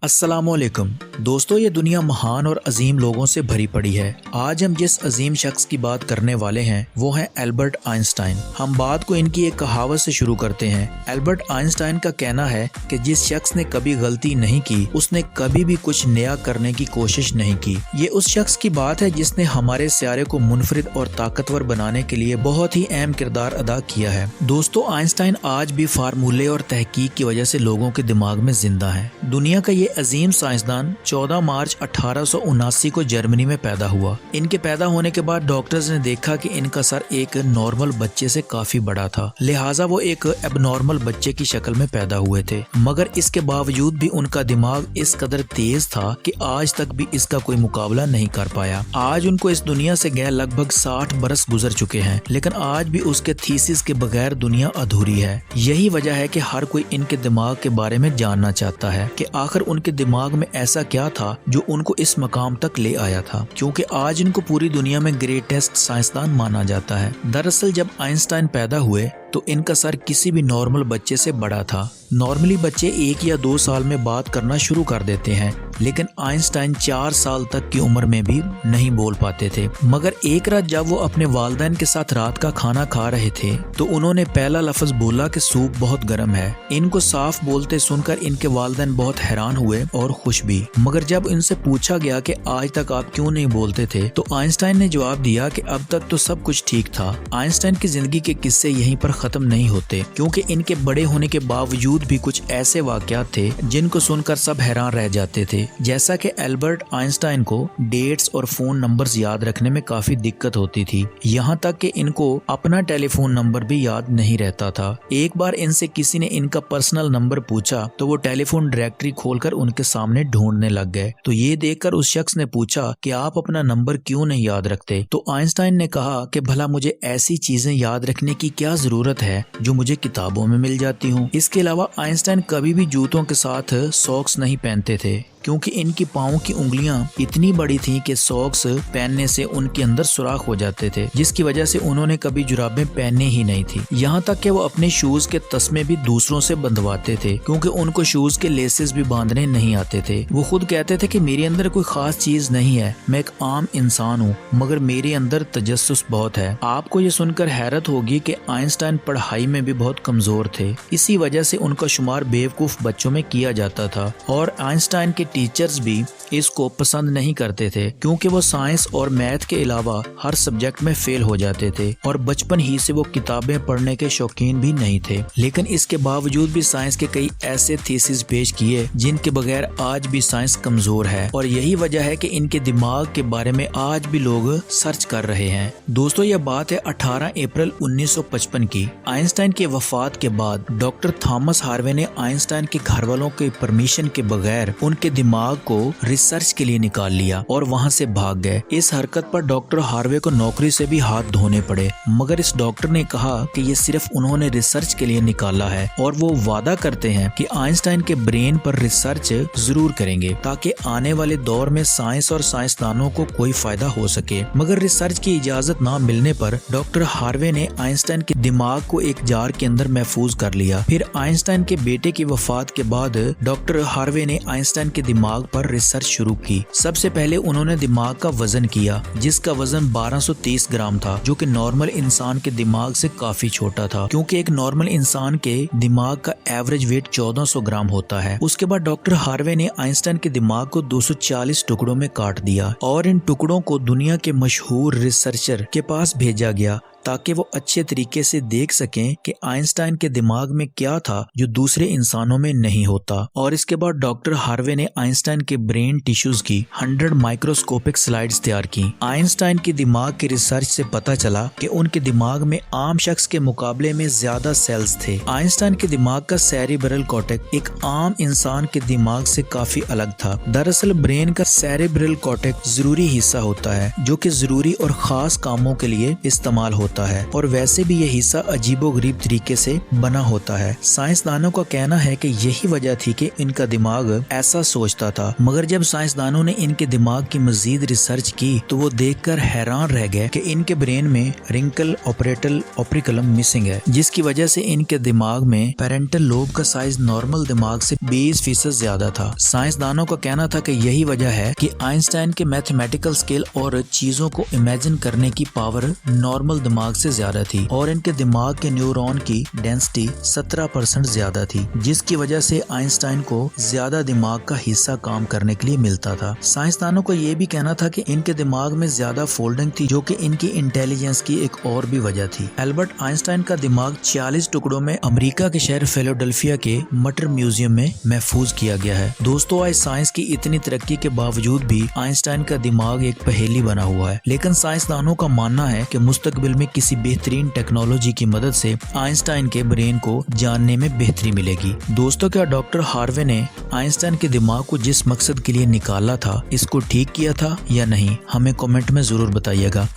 अस्सलामुअलैकुम दोस्तों, ये दुनिया महान और अजीम लोगों से भरी पड़ी है। आज हम जिस अजीम शख्स की बात करने वाले हैं वो है एल्बर्ट आइंस्टाइन। हम बात को इनकी एक कहावत से शुरू करते हैं। एल्बर्ट आइंस्टाइन का कहना है कि जिस शख्स ने कभी गलती नहीं की उसने कभी भी कुछ नया करने की कोशिश नहीं की। ये उस शख्स की बात है जिसने हमारे सियारे को मुनफरिद और ताकतवर बनाने के लिए बहुत ही अहम किरदार अदा किया है। दोस्तों, आइंस्टाइन आज भी फार्मूले और तहकीक की वजह से लोगों के दिमाग में जिंदा है। दुनिया का ये अजीम साइंसदान 14 मार्च 1879 को जर्मनी में पैदा हुआ। इनके पैदा होने के बाद डॉक्टर्स ने देखा कि इनका सर एक नॉर्मल बच्चे से काफी बड़ा था, लिहाजा वो एक एबनॉर्मल बच्चे की शक्ल में पैदा हुए थे। मगर इसके बावजूद भी उनका दिमाग इस कदर तेज था कि आज तक भी इसका कोई मुकाबला नहीं कर पाया। आज उनको इस दुनिया से गए लगभग 60 बरस गुजर चुके हैं, लेकिन आज भी उसके थीसिस के बगैर दुनिया अधूरी है। यही वजह है कि हर कोई इनके दिमाग के बारे में जानना चाहता है कि आखिर उनके दिमाग में ऐसा क्या था जो उनको इस मकाम तक ले आया था, क्योंकि आज इनको पूरी दुनिया में ग्रेटेस्ट साइंसदान माना जाता है। दरअसल जब आइंस्टाइन पैदा हुए तो इनका सर किसी भी नॉर्मल बच्चे से बड़ा था। नॉर्मली बच्चे 1 या 2 साल में बात करना शुरू कर देते हैं, लेकिन आइंस्टाइन 4 साल तक की उम्र में भी नहीं बोल पाते थे। मगर एक रात जब वो अपने वालिदैन के साथ रात का खाना खा रहे थे तो उन्होंने पहला लफ्ज बोला कि सूप बहुत गर्म है। इनको साफ बोलते सुनकर इनके वालिदैन बहुत हैरान हुए और खुश भी। मगर जब इनसे पूछा गया कि आज तक आप क्यों नहीं बोलते थे तो आइंस्टाइन ने जवाब दिया कि अब तक तो सब कुछ ठीक था। आइंस्टाइन की जिंदगी के किस्से यहीं पर खत्म नहीं होते, क्योंकि इनके बड़े होने के बावजूद भी कुछ ऐसे वाकयात थे जिनको सुनकर सब हैरान रह जाते थे। जैसा कि एल्बर्ट आइंस्टाइन को डेट्स और फोन नंबर्स याद रखने में काफी दिक्कत होती थी, यहाँ तक कि इनको अपना टेलीफोन नंबर भी याद नहीं रहता था। एक बार इनसे किसी ने इनका पर्सनल नंबर पूछा तो वो टेलीफोन डायरेक्टरी खोलकर उनके सामने ढूंढने लग गए। तो ये देखकर उस शख्स ने पूछा कि आप अपना नंबर क्यों नहीं याद रखते। तो आइंस्टाइन ने कहा कि भला मुझे ऐसी चीजें याद रखने की क्या जरूरत है जो मुझे किताबों में मिल जाती हूँ। इसके अलावा आइंस्टाइन कभी भी जूतों के साथ सॉक्स नहीं पहनते थे, क्योंकि इनकी पाँव की उंगलियां इतनी बड़ी थीं कि सॉक्स पहनने से उनके अंदर सुराख हो जाते थे, जिसकी वजह से उन्होंने कभी जुराबें पहननी ही नहीं थी। यहाँ तक कि वो अपने शूज के तस्मे भी दूसरों से बंधवाते थे, क्योंकि उनको शूज के लेसेस भी बांधने नहीं आते थे। वो खुद कहते थे कि मेरे अंदर कोई खास चीज नहीं है, मैं एक आम इंसान हूँ, मगर मेरे अंदर तजस्सुस बहुत है। आपको ये सुनकर हैरत होगी कि आइंस्टाइन पढ़ाई में भी बहुत कमजोर थे। इसी वजह से उनका शुमार बेवकूफ बच्चों में किया जाता था और आइंस्टाइन के टीचर्स भी इसको पसंद नहीं करते थे, क्योंकि वो साइंस और मैथ के अलावा हर सब्जेक्ट में फेल हो जाते थे और बचपन ही से वो किताबें पढ़ने के शौकीन भी नहीं थे। लेकिन इसके बावजूद भी साइंस के कई ऐसे थीसिस पेश किए जिनके बगैर आज भी साइंस कमजोर है, और यही वजह है कि इनके दिमाग के बारे में आज भी लोग सर्च कर रहे हैं। दोस्तों, यह बात है 18 अप्रैल 1955 की। आइंस्टाइन के वफात के बाद डॉक्टर थॉमस हार्वे ने आइंस्टाइन के घर वालों के परमिशन के बगैर उनके दिमाग को रिसर्च के लिए निकाल लिया और वहां से भाग गए। इस हरकत पर डॉक्टर हार्वे को नौकरी से भी हाथ धोने पड़े, मगर इस डॉक्टर ने कहा कि ये सिर्फ उन्होंने रिसर्च के लिए निकाला है और वो वादा करते हैं कि आइंस्टाइन के ब्रेन पर रिसर्च जरूर करेंगे ताकि आने वाले दौर में साइंस और साइंसदानों को कोई फायदा हो सके। मगर रिसर्च की इजाजत ना मिलने पर डॉक्टर हार्वे ने आइंस्टाइन के दिमाग को एक जार के अंदर महफूज कर लिया। फिर आइंस्टाइन के बेटे की वफात के बाद डॉक्टर हार्वे ने आइंस्टाइन के दिमाग पर रिसर्च शुरू की। सबसे पहले उन्होंने दिमाग का वजन किया, जिसका वजन 1230 ग्राम था, जो कि नॉर्मल इंसान के दिमाग से काफी छोटा था, क्योंकि एक नॉर्मल इंसान के दिमाग का एवरेज वेट 1400 ग्राम होता है। उसके बाद डॉक्टर हार्वे ने आइंस्टाइन के दिमाग को 240 टुकड़ों में काट दिया और इन टुकड़ों को दुनिया के मशहूर रिसर्चर के पास भेजा गया ताकि वो अच्छे तरीके से देख सकें कि आइंस्टाइन के दिमाग में क्या था जो दूसरे इंसानों में नहीं होता। और इसके बाद डॉक्टर हार्वे ने आइंस्टाइन के ब्रेन टिश्यूज की 100 माइक्रोस्कोपिक स्लाइड्स तैयार की। आइंस्टाइन के दिमाग की रिसर्च से पता चला कि उनके दिमाग में आम शख्स के मुकाबले में ज्यादा सेल्स थे। आइंस्टाइन के दिमाग का सेरेब्रल कॉर्टेक्स एक आम इंसान के दिमाग से काफी अलग था। दरअसल ब्रेन का सेरेब्रल कॉर्टेक्स जरूरी हिस्सा होता है जो कि जरूरी और खास कामों के लिए इस्तेमाल होता होता है और वैसे भी ये हिस्सा अजीबोगरीब तरीके से बना होता है। साइंसदानों का कहना है कि यही वजह थी कि इनका दिमाग ऐसा सोचता था, मगर जब साइंसदानों ने इनके दिमाग की मजीद रिसर्च की तो वो देखकर हैरान रह गए कि इनके ब्रेन में रिंकल ऑपरेटल ऑप्रिकलम मिसिंग है, जिसकी वजह से इनके दिमाग में पेरेंटल लोब का साइज नॉर्मल दिमाग से 20% ज्यादा था। साइंसदानों का कहना था कि यही वजह है कि आइंस्टाइन के मैथमेटिकल स्किल और चीजों को इमेजिन करने की पावर नॉर्मल दिमाग से ज्यादा थी और इनके दिमाग के न्यूरॉन की डेंसिटी 17% ज्यादा थी, जिसकी वजह से आइंस्टाइन को ज्यादा दिमाग का हिस्सा काम करने के लिए मिलता था। साइंसदानों का ये भी कहना था कि इनके दिमाग में ज्यादा फोल्डिंग थी, जो कि इनकी इंटेलिजेंस की एक और भी वजह थी। एल्बर्ट आइंस्टाइन का दिमाग 40 टुकड़ों में अमेरिका के शहर फिलाडेल्फिया के मटर म्यूजियम में महफूज किया गया है। दोस्तों, आज साइंस की इतनी तरक्की के बावजूद भी आइंस्टाइन का दिमाग एक पहेली बना हुआ है, लेकिन साइंसदानों का मानना है कि मुस्तकबिल में किसी बेहतरीन टेक्नोलॉजी की मदद से आइंस्टाइन के ब्रेन को जानने में बेहतरी मिलेगी। दोस्तों, क्या डॉक्टर हार्वे ने आइंस्टाइन के दिमाग को जिस मकसद के लिए निकाला था इसको ठीक किया था या नहीं? हमें कमेंट में जरूर बताइएगा।